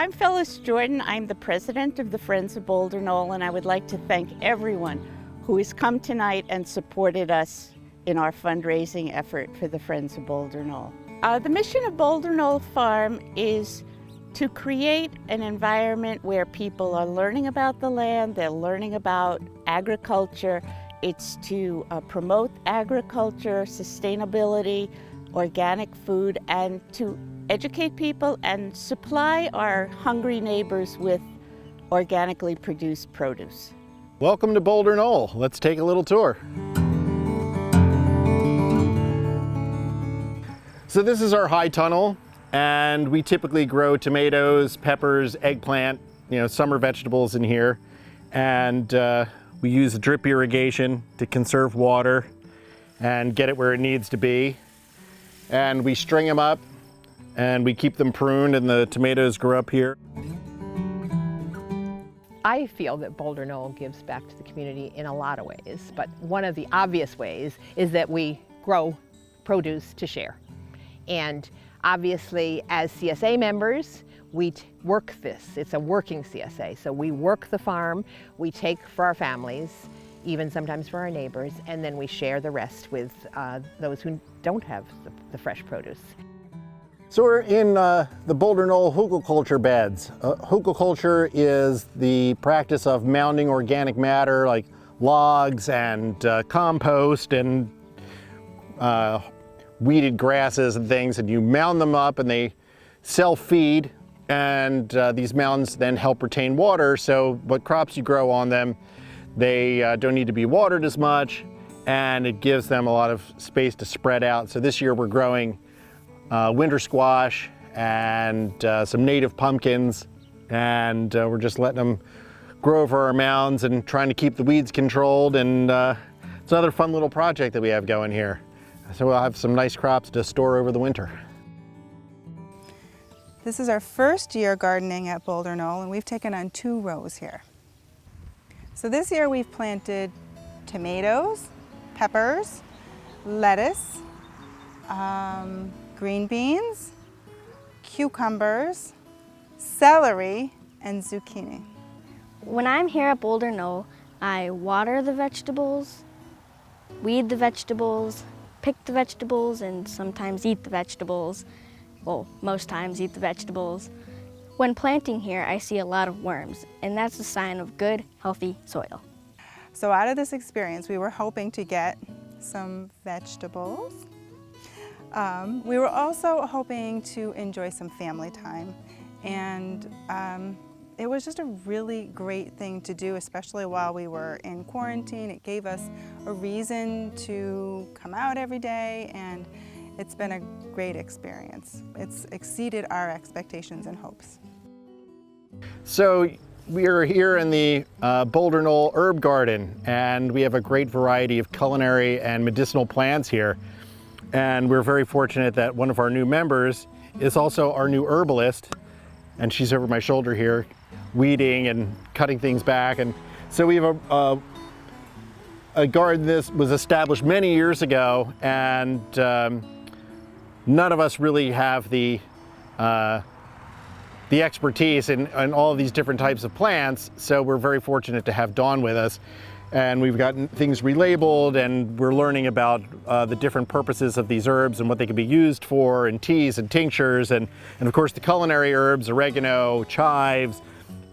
I'm Phyllis Jordan. I'm the president of the Friends of Boulder Knoll, and I would like to thank everyone who has come tonight and supported us in our fundraising effort for the Friends of Boulder Knoll. The mission of Boulder Knoll Farm is to create an environment where people are learning about the land, they're learning about agriculture. It's to promote agriculture, sustainability, organic food, and to educate people and supply our hungry neighbors with organically produced produce. Welcome to Boulder Knoll. Let's take a little tour. So this is our high tunnel, and we typically grow tomatoes, peppers, eggplant, summer vegetables in here. And we use drip irrigation to conserve water and get it where it needs to be. And we string them up and we keep them pruned, and the tomatoes grow up here. I feel that Boulder Knoll gives back to the community in a lot of ways, but one of the obvious ways is that we grow produce to share. And obviously, as CSA members, we work this. It's a working CSA, so we work the farm, we take for our families, even sometimes for our neighbors, and then we share the rest with those who don't have the fresh produce. So we're in the Boulder Knoll hugelkultur beds. Hugelkultur is the practice of mounding organic matter like logs and compost and weeded grasses and things, and you mound them up and they self-feed, and these mounds then help retain water, so what crops you grow on them, they don't need to be watered as much, and it gives them a lot of space to spread out. So this year we're growing winter squash and some native pumpkins, and we're just letting them grow over our mounds and trying to keep the weeds controlled, and it's another fun little project that we have going here. So we'll have some nice crops to store over the winter. This is our first year gardening at Boulder Knoll, and we've taken on 2 rows here. So this year we've planted tomatoes, peppers, lettuce, green beans, cucumbers, celery, and zucchini. When I'm here at Boulder Knoll, I water the vegetables, weed the vegetables, pick the vegetables, and sometimes eat the vegetables. Well, most times eat the vegetables. When planting here, I see a lot of worms, and that's a sign of good, healthy soil. So out of this experience, we were hoping to get some vegetables. We were also hoping to enjoy some family time, and it was just a really great thing to do, especially while we were in quarantine. It gave us a reason to come out every day, and it's been a great experience. It's exceeded our expectations and hopes. So we are here in the Boulder Knoll Herb Garden, and we have a great variety of culinary and medicinal plants here. And we're very fortunate that one of our new members is also our new herbalist, and she's over my shoulder here, weeding and cutting things back. And so we have a garden that was established many years ago, and none of us really have the expertise in all of these different types of plants, so we're very fortunate to have Dawn with us. And we've gotten things relabeled, and we're learning about the different purposes of these herbs and what they can be used for in teas and tinctures, and of course the culinary herbs, oregano, chives,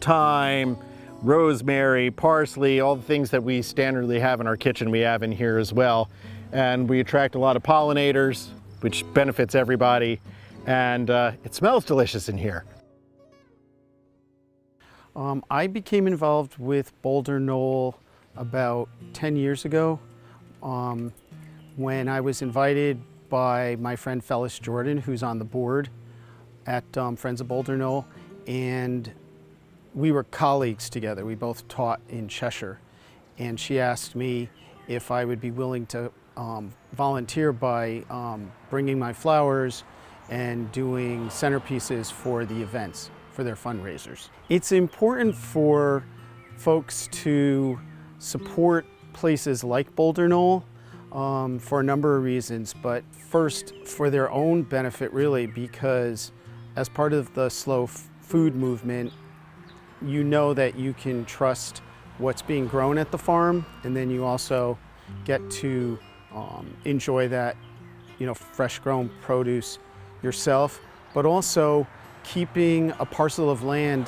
thyme, rosemary, parsley, all the things that we standardly have in our kitchen we have in here as well. And we attract a lot of pollinators, which benefits everybody, and it smells delicious in here. I became involved with Boulder Knoll about 10 years ago when I was invited by my friend Phyllis Jordan, who's on the board at Friends of Boulder Knoll, and we were colleagues together. We both taught in Cheshire, and she asked me if I would be willing to volunteer by bringing my flowers and doing centerpieces for the events, for their fundraisers. It's important for folks to support places like Boulder Knoll for a number of reasons, but first for their own benefit really, because as part of the slow food movement, you know that you can trust what's being grown at the farm, and then you also get to enjoy that, fresh grown produce yourself, but also keeping a parcel of land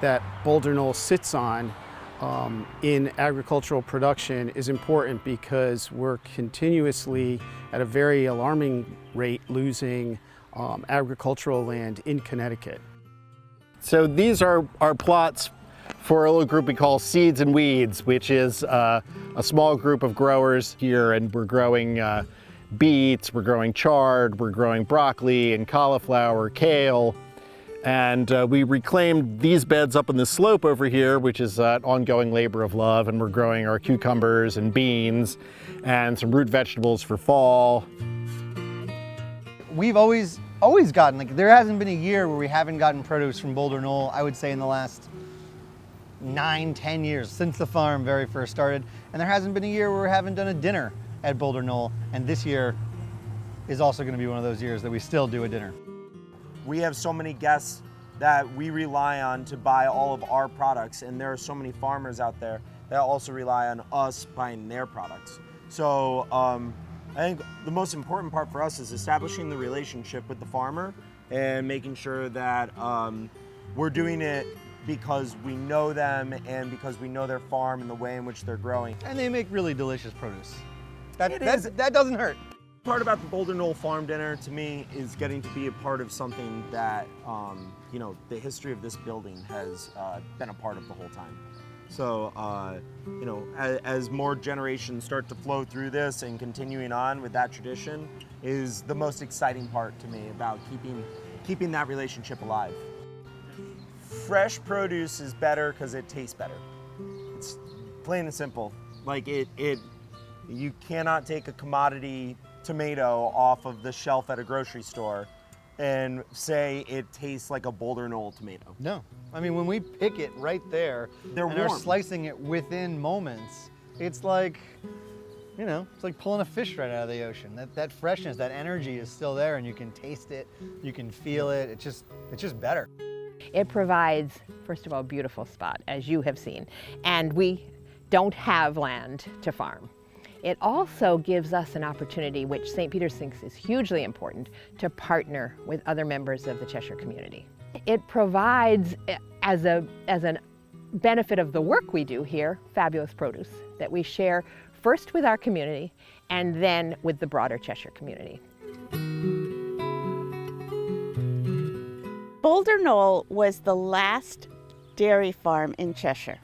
that Boulder Knoll sits on in agricultural production is important, because we're continuously, at a very alarming rate, losing agricultural land in Connecticut. So these are our plots for a little group we call Seeds and Weeds, which is a small group of growers here, and we're growing beets, we're growing chard, we're growing broccoli and cauliflower, kale, and we reclaimed these beds up on the slope over here, which is an ongoing labor of love, and we're growing our cucumbers and beans and some root vegetables for fall. We've always gotten, like, there hasn't been a year where we haven't gotten produce from Boulder Knoll, I would say, in the last 9-10 years since the farm very first started. And there hasn't been a year where we haven't done a dinner at Boulder Knoll. And this year is also going to be one of those years that we still do a dinner. We have so many guests that we rely on to buy all of our products, and there are so many farmers out there that also rely on us buying their products. So I think the most important part for us is establishing the relationship with the farmer and making sure that we're doing it because we know them and because we know their farm and the way in which they're growing. And they make really delicious produce. It is. That doesn't hurt. Part about the Boulder Knoll Farm Dinner to me is getting to be a part of something that, the history of this building has been a part of the whole time. So, as more generations start to flow through this and continuing on with that tradition is the most exciting part to me about keeping that relationship alive. Fresh produce is better because it tastes better. It's plain and simple. Like you cannot take a commodity tomato off of the shelf at a grocery store and say it tastes like a Boulder Knoll tomato. No. I mean, when we pick it right there and are slicing it within moments, it's like, it's like pulling a fish right out of the ocean. That freshness, that energy is still there, and you can taste it, you can feel it. It's just better. It provides, first of all, a beautiful spot, as you have seen, and we don't have land to farm. It also gives us an opportunity, which St. Peter's thinks is hugely important, to partner with other members of the Cheshire community. It provides, as a benefit of the work we do here, fabulous produce that we share first with our community and then with the broader Cheshire community. Boulder Knoll was the last dairy farm in Cheshire.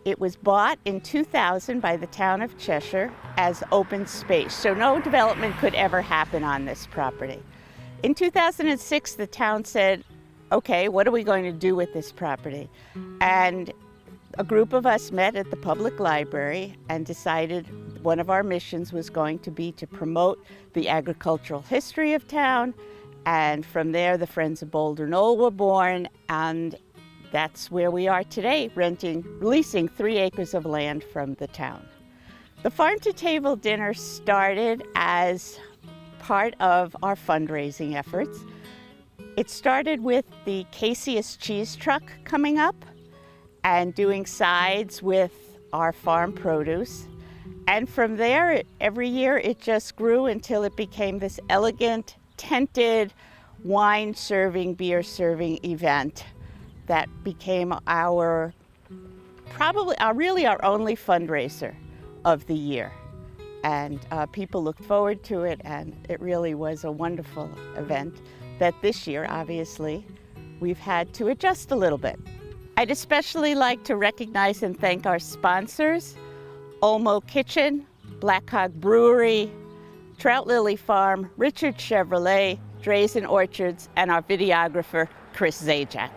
It was bought in 2000 by the town of Cheshire as open space, so no development could ever happen on this property. In 2006, the town said, okay, what are we going to do with this property? And a group of us met at the public library and decided one of our missions was going to be to promote the agricultural history of town. And from there, the Friends of Boulder Knoll were born, and that's where we are today, leasing 3 acres of land from the town. The Farm to Table Dinner started as part of our fundraising efforts. It started with the Casey's cheese truck coming up and doing sides with our farm produce. And from there, every year it just grew until it became this elegant, tented wine serving, beer serving event that became really our only fundraiser of the year. And people looked forward to it, and it really was a wonderful event that this year, obviously, we've had to adjust a little bit. I'd especially like to recognize and thank our sponsors, Olmo Kitchen, Black Hog Brewery, Trout Lily Farm, Richard Chevrolet, Drays and Orchards, and our videographer, Chris Zajac.